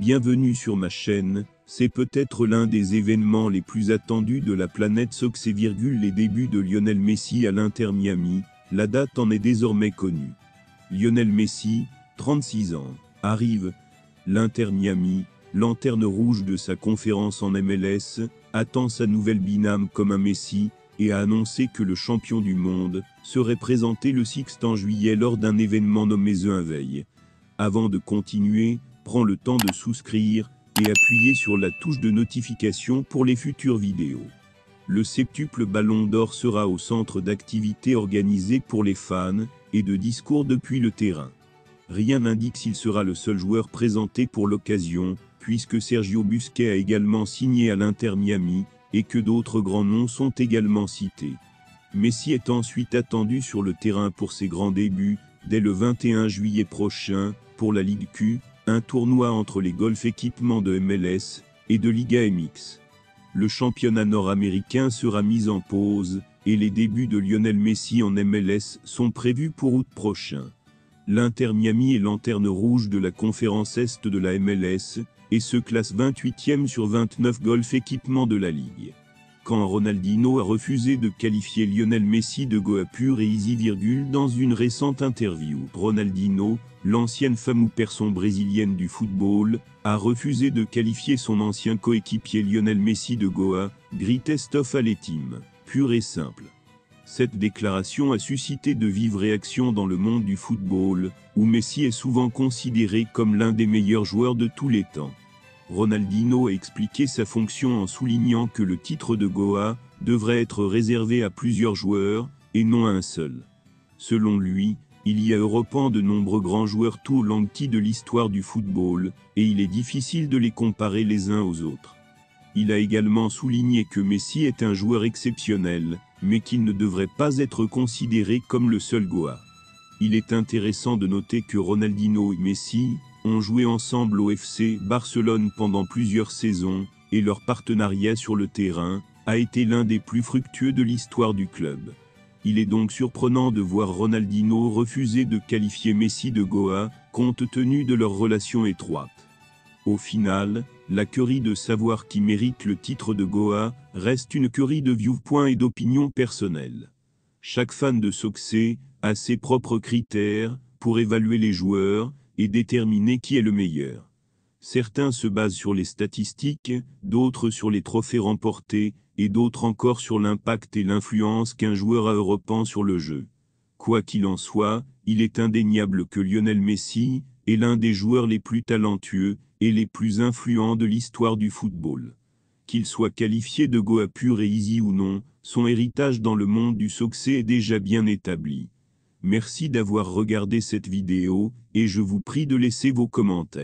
Bienvenue sur ma chaîne, c'est peut-être l'un des événements les plus attendus de la planète Soccer, les débuts de Lionel Messi à l'Inter Miami, la date en est désormais connue. Lionel Messi, 36 ans, arrive. L'Inter Miami, lanterne rouge de sa conférence en MLS, attend sa nouvelle binôme comme un Messi, et a annoncé que le champion du monde serait présenté le 6 juillet lors d'un événement nommé The Unveil. Avant de continuer, prends le temps de souscrire et appuyer sur la touche de notification pour les futures vidéos. Le septuple Ballon d'Or sera au centre d'activités organisées pour les fans et de discours depuis le terrain. Rien n'indique s'il sera le seul joueur présenté pour l'occasion, puisque Sergio Busquets a également signé à l'Inter Miami, et que d'autres grands noms sont également cités. Messi est ensuite attendu sur le terrain pour ses grands débuts, dès le 21 juillet prochain, pour la Ligue Q, un tournoi entre les Golf équipements de MLS et de Liga MX. Le championnat nord-américain sera mis en pause, et les débuts de Lionel Messi en MLS sont prévus pour août prochain. L'Inter Miami est lanterne rouge de la conférence Est de la MLS, et se classe 28e sur 29 golf équipements de la Ligue. Quand Ronaldinho a refusé de qualifier Lionel Messi de Goa pur et easy, dans une récente interview, Ronaldinho, l'ancienne femme ou personne brésilienne du football, a refusé de qualifier son ancien coéquipier Lionel Messi de Goa, greatest of all time, pur et simple. Cette déclaration a suscité de vives réactions dans le monde du football, où Messi est souvent considéré comme l'un des meilleurs joueurs de tous les temps. Ronaldinho a expliqué sa fonction en soulignant que le titre de Goa devrait être réservé à plusieurs joueurs, et non à un seul. Selon lui, il y a Europan de nombreux grands joueurs tout au long de l'histoire du football, et il est difficile de les comparer les uns aux autres. Il a également souligné que Messi est un joueur exceptionnel, mais qu'il ne devrait pas être considéré comme le seul Goa. Il est intéressant de noter que Ronaldinho et Messi ont joué ensemble au FC Barcelone pendant plusieurs saisons, et leur partenariat sur le terrain a été l'un des plus fructueux de l'histoire du club. Il est donc surprenant de voir Ronaldinho refuser de qualifier Messi de Goa, compte tenu de leur relation étroite. Au final, la querie de savoir qui mérite le titre de Goa reste une querie de viewpoints et d'opinions personnelles. Chaque fan de soccer a ses propres critères pour évaluer les joueurs et déterminer qui est le meilleur. Certains se basent sur les statistiques, d'autres sur les trophées remportés, et d'autres encore sur l'impact et l'influence qu'un joueur a Europan sur le jeu. Quoi qu'il en soit, il est indéniable que Lionel Messi est l'un des joueurs les plus talentueux et les plus influents de l'histoire du football. Qu'il soit qualifié de Goa pur et easy ou non, son héritage dans le monde du soccer est déjà bien établi. Merci d'avoir regardé cette vidéo, et je vous prie de laisser vos commentaires.